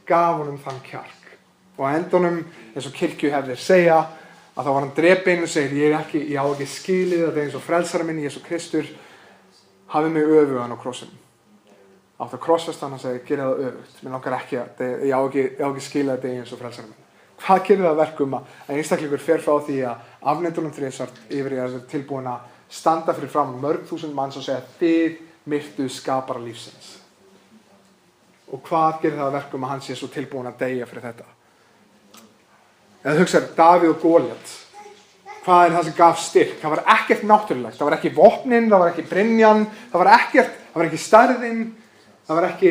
gaf honum þann kjark? Og á endunum, eins og kirkjuhefðir segja, að þá var hann drepinn og segir ég á ekki skilið að það er eins og frelsara minn Jesú Kristur hafi mig öfugan á krossinum. Átt að krossast hann og segir gera það öfugt. Mér langar ekki að ég á ekki skilið að það er eins og frelsara minn. Hvað gerir það verkum að einstaklingur fer frá því að afneittunum 3 yfir í að vera tilbúin að standa fyrir fram mörg þúsund manns og segja þið myrtu skapara lífsins? Og hvað gerir það verkum að hann sé svo tilbúin að deyja fyrir þetta? Eða hugsaðu Davíð og Góliat. Hvað er það sem gaf styrk? Það var ekkert náttúrulegt. Það var ekki vopnin, það var ekki brynjan, það var ekki stærðin, það var ekki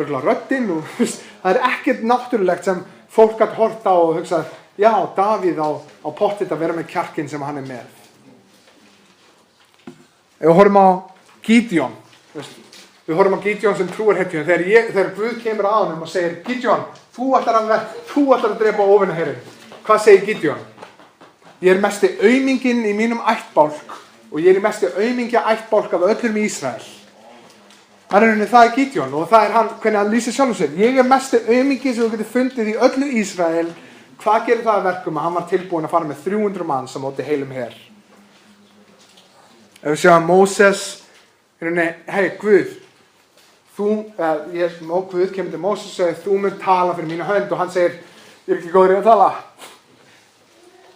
röddin. Það er ekkert náttúrulegt sem fólk gæti horft á og hugsað, já, Davíð á pottit að vera með kjarkinn sem hann er með. Ef við horfum á Gídeon, við horfum á Gídeon sem trúarhetju, þegar Guð kemur að honum og segir, Gídeon, þú ætlar að drepa óvinaherinn. Hvað segir Gídeon? Ég er mesti auminginn í mínum ættbálk og ég er mesti aumingja ættbálk af öllum í Ísrael. Það er Gídeon og það er hann, hvernig hann lýsir sjálfum sér. Ég er mesti aumingi sem þú getur fundið í öllu Ísrael. Hvað gerir það að verkum að hann var tilbúin að fara með 300 manns á móti heilum her? Ef við sjáum Móses, hei Guð, Guð kemur til Móses og segir, þú mun tala fyrir mína hönd og hann segir, ég er ekki góður í að tala.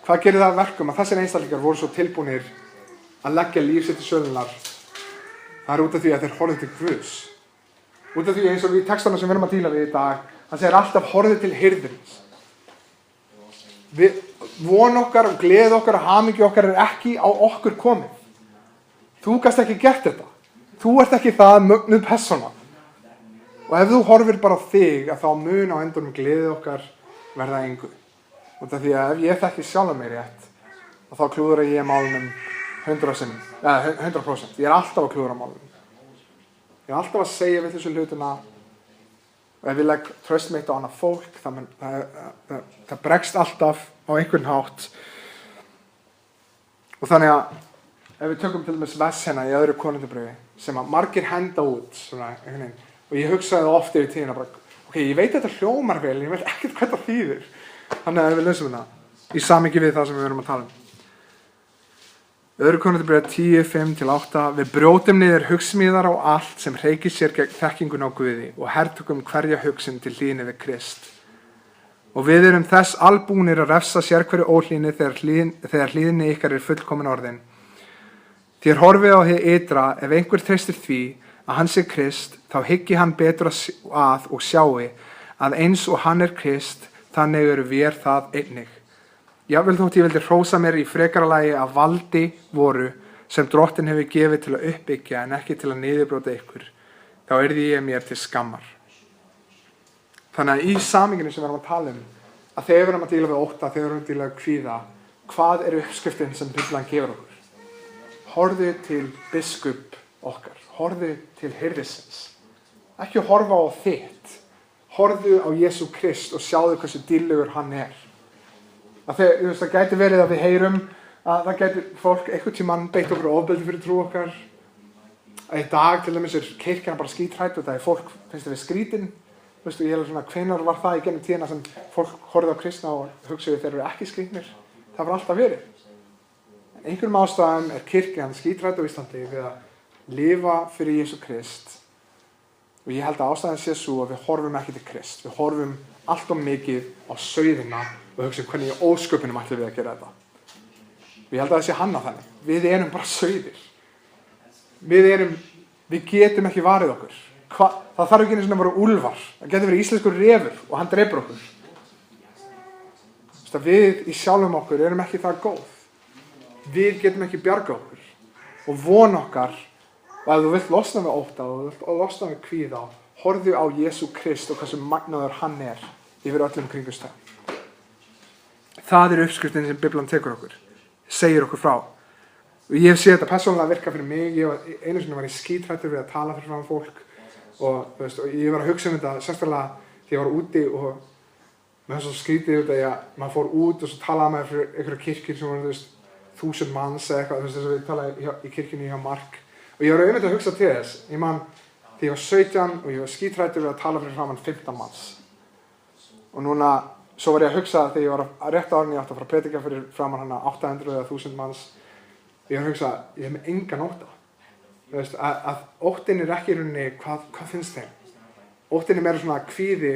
Hvað gerir það að verkum að þessir einstaklingar voru svo tilbúinir að leggja líf sitt í sölunar? Það er út af því að þeir horfðu til Guðs. Út af því eins og í textana sem við erum að díla við í dag, hann segir alltaf horfðu til hirðins. Von okkar og gleði okkar og hamingju okkar er ekki á okkur komið. Þú gast ekki gert þetta. Þú ert ekki það mögnuð persóna. Og ef þú horfir bara á þig, að þá mun á endunum gleði okkar verða engu. Út af því að ef ég þekki sjálfa mig rétt, þá klúður ég málunum 100%. Ég er alltaf að klúðra málunum. Ég er alltaf að segja við þessu hlutina og ef ég legg traust mitt á annað fólk, það bregst alltaf á einhvern hátt. Og þannig að ef við tökum til dæmis vers hérna í öðru Korintharbréfi sem að margir henda út svona, og ég hugsaði ofta yfir tíðina bara, ok, ég veit þetta hljómar vel, ég veit ekkert hvað það þýðir. Þannig að við lesum þetta í samhengi við það sem við erum að tala um. Öðru Korintharbréfi 10:5-8 Við brjótum niður hugsmíðar á allt sem hreykir sér gegn þekkingun á Guði og hertökum hverja hugsun til hlýðni við Krist. Og við erum þess albúnir að refsa sérhverju óhlýðni þegar hlýðni ykkar er fullkomin orðin. Þér horfið á hið ytra, ef einhver treystir því að hann sé Krist, þá hyggi hann betur að og sjái að eins og hann er Krist, þannig eru við það einnig. Jafnvel þótt ég vildi hrósa mér í frekara lagi að valdi voru sem Drottinn hefur gefið til að uppbyggja en ekki til að niðurbrjóta ykkur, þá yrði ég mér til skammar. Þannig að í samhenginu sem við erum að tala um, að þegar við erum að díla við ótta, þegar við erum að díla við kvíða, hvað er uppskriftin sem Biblan gefur okkur? Horfðu til biskup okkar, horfðu til hirðisins. Ekki horfa á þitt, horfðu á Jesú Krist og sjáðu hversu dýrlegur hann er. Það gæti verið að við heyrum að það gæti fólk einhvern tímann beitt okkur ofbeldi fyrir trú okkar. Að í dag til dæmis kirkjan bara skítrætt og það fólk finnst það við skrítin. Ég held svona, hvenær var það í gennum tíðina sem fólk horfði á kristna og hugsaði þeir eru ekki skrítnir. Það var alltaf verið. En einhverjum ástæðum er kirkjan skítrætt á Íslandi við að lifa fyrir Jesú Krist. Og ég held að ástæðan sé svo að við horfum ekki til Krist. Við horfum allt of mikið á sauðina og hugsa hvernig í ósköpunum ætlum við að gera þetta. Og ég held að það sé hanna þannig. Við erum bara sauðir. Við getum ekki varið okkur. Það þarf ekki einu sinni að vera úlfar. Það getur verið íslenskur refur og hann drepur okkur. Við í sjálfum okkur erum ekki það góð. Við getum ekki bjarga okkur. Og von okkar, og ef þú vilt losna við ótta og þú vilt losna við kvíða, horfðu á Jesú Krist og hversu magnaður hann er yfir öllum kringumstæðum. Það er uppskriftin sem Biblan tekur okkur, segir okkur frá. Og ég hef séð þetta persónulega virka fyrir mig. Einu sinni var ég skítrættur við að tala fyrir fram fólk og ég var að hugsa þetta sérstaklega þegar ég var úti og með þess að skrítið út að maður fór út og svo talaði maður fyrir einhverja kirkjur sem voru 1000 manns eða eitthvað, þess að við talaði í kirkjunni hjá Mark. Og ég var auðvitað að hugsa til þess. Ég man þegar ég var 17 og ég var skítrættur við að tala fyrir framan 15 manns. Og núna svo var ég að hugsa þegar ég var að rétt árin ég átti að fara að predika fyrir framan hana 800 eða 1000 manns. Ég var að hugsa, ég hef með engan ótta. Að óttinn er ekki í rauninni, hvað finnst þeim? Óttinn er meira svona kvíði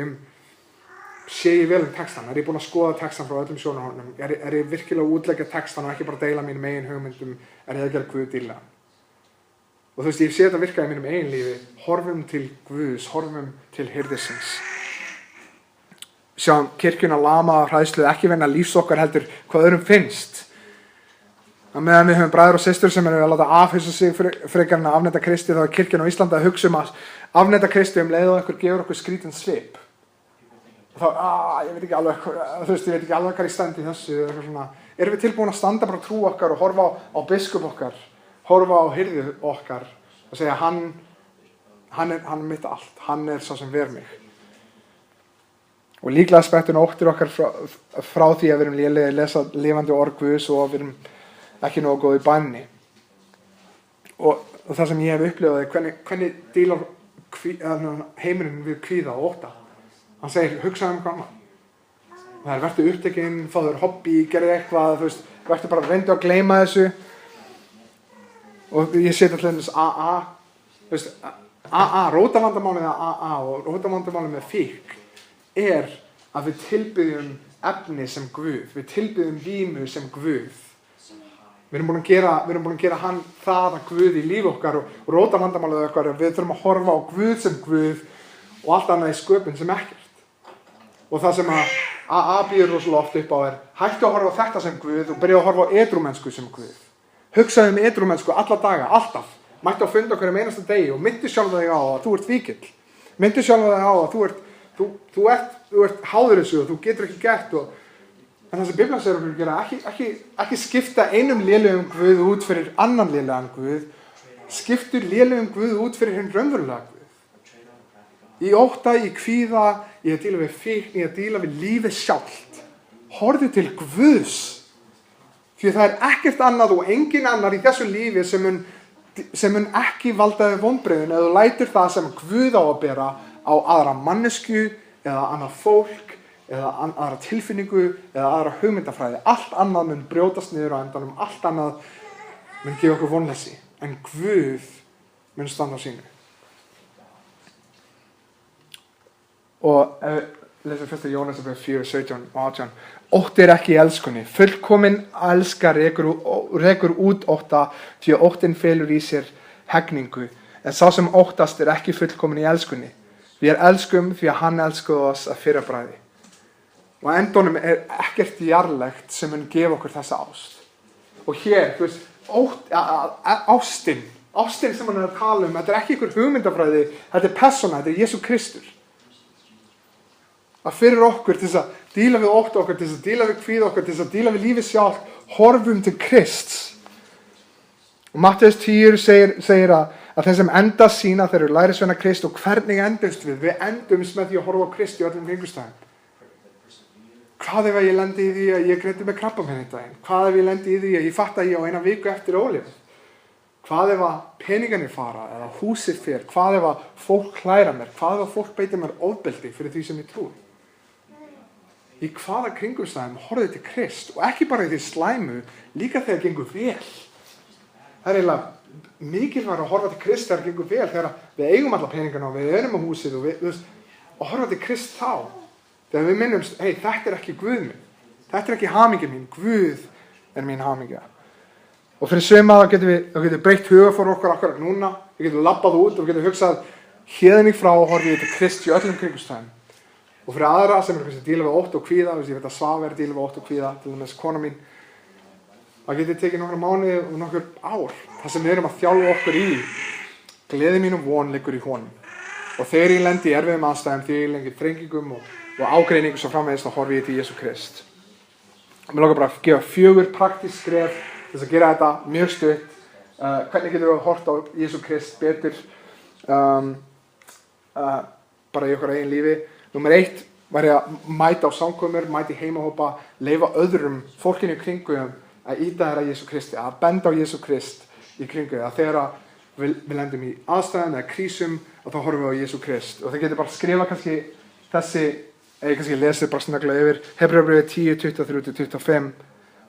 sé ég vel textan? Er ég búinn að skoða textan frá öllum sjónarhornum? Er ég virkilega að útleggja textan og ekki bara deila mínum eigin hugmyndum? Er ég að gera Guð dýrlega? Og ég sé þetta virka í mínum eigin lífi. Horfum til Guðs, horfum til hirðisins. Sjáum kirkjuna lama af hræðslu, ekki vegna lífs okkar heldur hvað öðrum finnst. Að meðan við höfum bræður og systur sem eru að láta afhausa sig frekar en að afneita Kristi, þá er kirkjan á Íslandi að hugsa að afneita Kristi leið og einhver gefur okkur skrítinn svip. Og þá, ég veit ekki alveg hvað ég stend í þessu. Erum við tilbúin að standa bara trú okkar og horfa á biskup okkar, horfa á hirðið okkar og segja hann er mitt allt, hann er sá sem ver mig. Og líklega sprettur óttir okkar frá því að við erum lélegir að lesa lifandi orð Guðs og við erum ekki nógu góð í bænni. Og það sem ég hef upplifað er hvernig dílar heimurinn við kvíða og ótta. Hann segir, hugsaðu hvað annað. Það er vertu upptekinn, fáðu hobby, gerðu eitthvað, vertu bara reyndu að gleyma þessu. Og ég seti alltaf AA, rótavandamálið eða AA og rótavandamálið með fíkn er að við tilbiðjum efni sem Guð, við tilbiðjum vímu sem Guð. Við erum búin að gera hann það að Guð í lífi okkar og róta vandamálið okkar. Við þurfum að horfa á Guð sem Guð og allt annað í sköpun sem ekkert. Og það sem að AA býður rosalega oft upp á hættu að horfa á þetta sem Guð og byrja að horfa á edrúmennsku sem Guð. Hugsaðu edrúmennsku alla daga, alltaf. Mættu að funda okkur einasta degi og myndu sjálfa þig á að þú ert víkill. Myndu sjálfa þig á að þú ert háður þessu og þú getur ekki gert. En það sem Biblían segir okkur að gera, ekki skipta einum lélegum Guð út fyrir annan lélegan Guð. Skiptu lélegum Guð út fyrir hinn raunverulega Guð. Í ótta, í kvíða, í að díla við fíkn, í að díla við lífið sjálft. Horfðu til Guðs. Því það er ekkert annað og engin annar í þessu lífi sem mun ekki valda þér vonbrigðum eða þú lætur það sem Guð á að bera á aðra mannesku eða annað fólk eða aðra tilfinningu eða aðra hugmyndafræði. Allt annað mun brjótast niður á endanum, allt annað mun gefa okkur vonleysi. En Guð mun standa á sínu. Og lesum fyrst Jónasarbréf 4, 17 og 18. Ótti ekki í elskunni. Fullkomin elska rekur út ótta, því að óttin felur í sér hegningu. En sá sem óttast ekki fullkomin í elskunni. Við elskum því að hann elskaði oss að fyrra bragði. Og á endanum ekkert jarðlegt sem mun gefa okkur þessa ást. Og hér, þú veist, ástin sem hann að tala þetta ekki ykkur hugmyndafræði, þetta persóna, þetta Jesú Kristur. Að fyrir okkur til þess að díla við ótta okkar, til þess að díla við kvíða okkar, til þess að díla við lífið sjálf, horfum til Krists. Og Matteus 10 segir að þeir sem enda sína þeir eru lærisveina Krist og hvernig endumst við? Við endumst með því að horfa á Krist í öllum kringumstæðum. Hvað ef ég lendi í því að ég greiddi með krabbamein í daginn? Hvað ef ég lendi í því að ég fatt að ég á eina viku eftir ólífið? Hvað ef að peningarnir fara eða húsið fer? Hvað ef að fólk hlæra mér? Hvað ef að fólk beitir mér ofbeldi fyrir því sem ég trúi? Í hvaða kringumstæðum horfðu til Krist og ekki bara í því slæmu, líka þegar gengur vel. Það er eiginlega mikilvægt að horfa til Krist þegar gengur vel, þegar við eigum alla peningana og við erum á húsið og horfa til Krist þá. Þegar við minnumst, þetta er ekki Guð minn, þetta er ekki hamingja mín, Guð er mín hamingja. Og fyrir suma þá getum við breytt hugafar okkar núna, við getum labbað út og við getum hugsað héðan í frá horfum við til Krist í öllum kringumstæðum. Og fyrir aðra sem er að díla við ótta og kvíða, ég veit að Svava er að díla við ótta og kvíða, til dæmis kona mín, það getur tekið nokkra mánuði og nokkur ár, það sem við erum að þjálfa okkur í, gleði mín og von liggur í honum. Og þegar ég lendi í erfiðum aðstæðum, þegar ég lengi þrengingum og ágreiningum svo framvegis, þá horfi ég til Jesú Krist. Mér langar bara að gefa 4 praktísk skref til þess að gera þetta mjög stutt. Hvernig getum við að horfa á Jesú Krist betur bara í okkar eigin lífi? Númer 1 var ég að mæta á samkomur, mæta í heimahópa, leyfa öðrum fólkinu í kringu að íta þér að Jesú Kristi, að benda á Jesú Krist í kringu að þegar við lendum í aðstæðum eða krísum og þá horfum við á Jesú Krist. Og það getur bara að skrifa kannski þessi, eða kannski lesið bara snögglega yfir, Hebreabréfið 10, 23-25.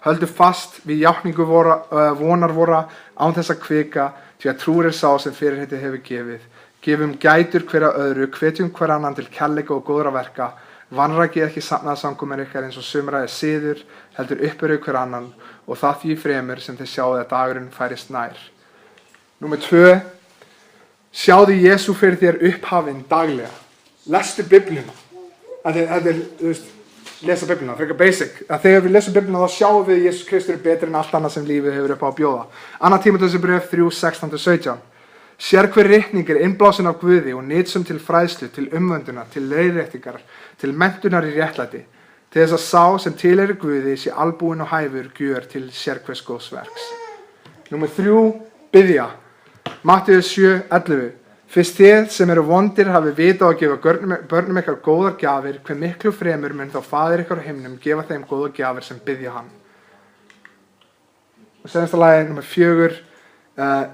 Höldu fast við játningu vonar vora án þess að kvika, því að trúr er sá sem fyrirheitið hefur gefið. Gefum gætur hverja öðru, hvetjum hver annan til kærleika og góðra verka, vanrækið ekki safnaða samkomur ykkar eins og sumra er siður, heldur uppbyrðu hver annan og það því fremur sem þið sjáðu að dagurinn færist nær. Númer 2, sjáðu Jesú fyrir þér upphafinn daglega. Lestu Biblíuna. Þetta er, lesa Biblíuna, frekar basic. Þegar við lesum Biblíuna þá sjáum við Jesús Kristur er betri en allt annað sem lífið hefur upp á að bjóða. 2. Tímóteusbréf 3, 16-17. Sér hver ritning er innblásin af Guði og nytsum til fræðslu, til umvöndunar, til leiðréttingar, til menntunar í réttlæti, til þess að sá sem tilheyrir Guði sé albúinn og hæfur gjör til sérhvers góðs verks. Númer 3, biðja. Matteus 7, 11. Fyrst þið sem eru vondir hafi vita á að gefa börnum ykkar góðar gjafir, hve miklu fremur mun þá faðir ykkar á himnum gefa þeim góðar gjafir sem biðja hann. Og senasta lagi, númer 4.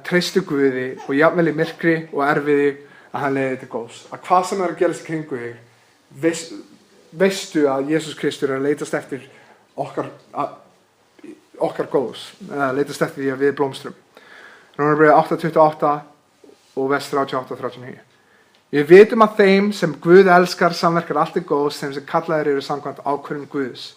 Treystu Guði og jafnvel í myrkri og erfiði að hann leiði til góðs. Að hvað sem er að gerast í kringu þig, veistu að Jesús Kristur er að leitast eftir okkar góðs, leitast eftir því að við blómstrum. Rómarbréfið 8:28 og vers 38-39. Við vitum að þeim sem Guð elskar samverkar allt til góðs, þeim sem kallaðir eru samkvæmt ákvörðun Guðs.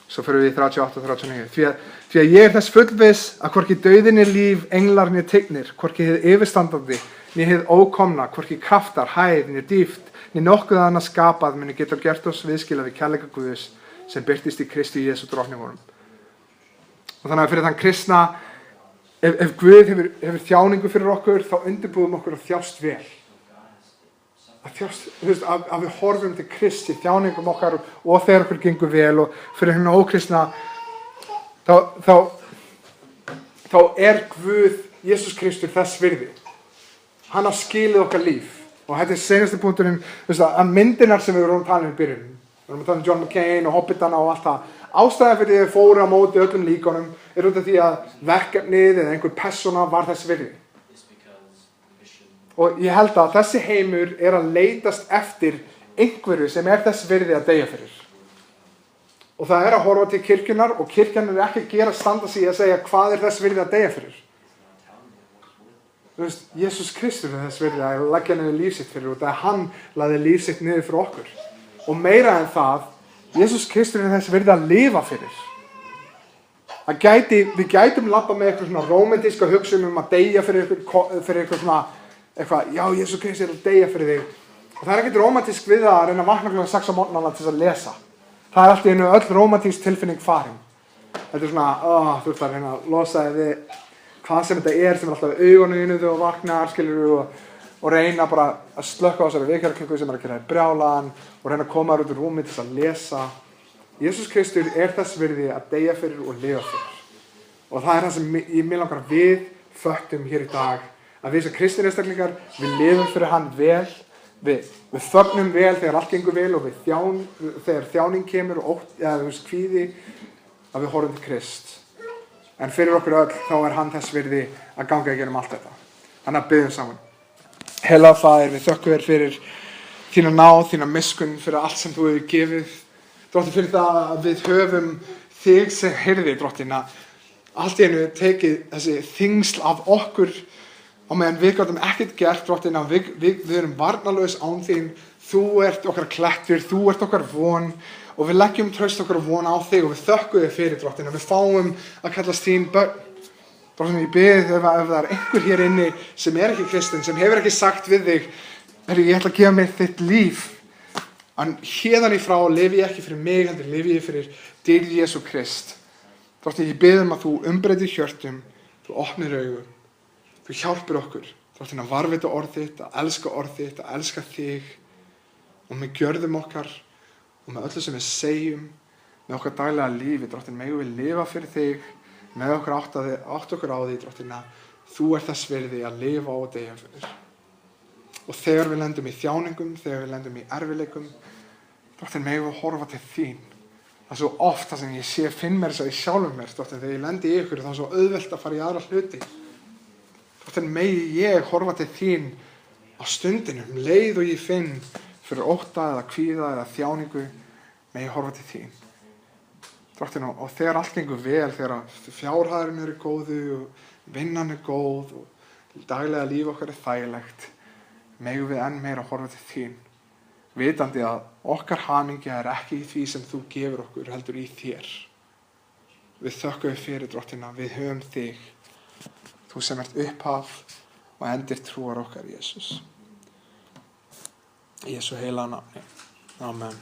Svo fyrir við í 38 og 39. Því að ég er þess fullviss að hvorki dauðinn er líf, englar né tignir, hvorki hið yfirstandandi, né hið ókomna, hvorki kraftar, hæð, né dýpt, né nokkuð annað skapað muni geta gert oss viðskila við kærleika Guðs sem birtist í Kristi Jesú drottni vorum. Og þannig að fyrir þann kristna, ef Guð hefur þjáningu fyrir okkur, þá undirbúðum okkur að þjást vel. Að við horfum til Kristi, þjáningum okkar og þegar okkur gengur vel, og fyrir hérna ókristna þá er Guð, Jesús Kristur, þess virði. Hann har skilið okkar líf. Og þetta er seinasti punkturinn, að myndirnar sem við vorum að tala um í byrjun, við vorum að tala um John McCain og Hobbitana og allt það, ástæðan fyrir því að fóru á móti öllum líkonum er út af því að verkefnið eða einhver persóna var þess virði. Og ég held að þessi heimur er að leitast eftir einhverju sem er þess virði að deyja fyrir. Og það er að horfa til kirkjunar, og kirkjan er ekki að gera standa sig að segja hvað er þess virði að deyja fyrir. Jesús Kristur er þess virði að leggja niður líf sitt fyrir, og það er hann lagði líf sitt niður fyrir okkur. Og meira en það, Jesús Kristur er þess virði að lifa fyrir. Við gætum labba með eitthvað svona rómantíska hugsun að deyja fyrir eitthvað svona eitthvað, já, Jesús Kristur er að deyja fyrir þig. Og það er ekkert rómantísk við að reyna að vakna klukkan 6 á morgnana til þess að lesa. Það er allt í einu öll rómantísk tilfinning farin. Þetta er svona, þú ert að reyna að losa þig við hvað sem þetta er sem er alltaf í augunum þínu þegar þú vaknar, skilur, og reyna bara að slökka á þessari vekjarklukku sem er að gera þér brjálaðan og reyna að koma þér út úr rúmi til þess að lesa. Jesús Kristur er þess virði að deyja fyrir og lifa fyrir. Og það er það sem mig langar að við föttum hér í dag. Að við sem kristinir einstaklingar, við lifum fyrir hann vel, við þögnum vel þegar allt gengur vel, og þegar þjáning kemur og kvíði, að við horfum til Krist. En fyrir okkur öll, þá er hann þess virði að ganga í gegnum allt þetta. Þannig að biðjum saman. Heilagur Faðir, við þökkum þér fyrir þína náð, þína miskunn, fyrir allt sem þú hefur gefið. Drottinn, fyrir það að við höfum þig sem heyrði, Drottinn, að allt í einu tekið þessi þyngsl af okkur, á meðan við gátum ekkert gert, Drottinn, að við erum varnarlaus án þín. Þú ert okkar klettur, þú ert okkar von, og við leggjum traust okkar von á þig, og við þökkum þig fyrir, Drottinn, að við fáum að kallast þín börn. Drottinn, ég bið ef það er einhver hér inni sem er ekki kristinn, sem hefur ekki sagt við þig, ég ætla að gefa mér þitt líf, en héðan í frá lifi ég ekki fyrir mig, heldur lifi ég fyrir dýrð Jesú Krist. Drottinn, ég bið að þú umbreytir hjörtum, þú opnir augu, þú hjálpir okkur, Drottinn, að varðveita orð þitt, að elska þig, og með gjörðum okkar, og með öllu sem við segjum, með okkar daglega lífi, Drottinn, megum við lifa fyrir þig, með okkur átt okkur á því, Drottinn, að þú ert þess virði að lifa og deyja fyrir. Og þegar við lendum í þjáningum, þegar við lendum í erfiðleikum, Drottinn, megum við horfa til þín. Það er svo oft það sem ég finn mér þess að ég sjálfum mér, Drottinn, þegar ég lendi í ykkur, það er svo auðvelt að fara í aðra hluti. Drottinn, megi ég horfa til þín á stundinum, leið og ég finn fyrir ótta eða kvíða eða þjáningu, megi ég horfa til þín. Drottinn, og þegar allt gengur vel, þegar fjárhæðurinn eru góðu og vinnan er góð og daglega líf okkar er þægilegt, megum við enn meira horfa til þín, vitandi að okkar hamingja er ekki í því sem þú gefur okkur, heldur í þér. Við þökkum þér fyrir, Drottinn, að við höfum þig, þú sem ert upphaf og endir trúar okkar, Jesús. Í Jesú heilaga nafni. Amen.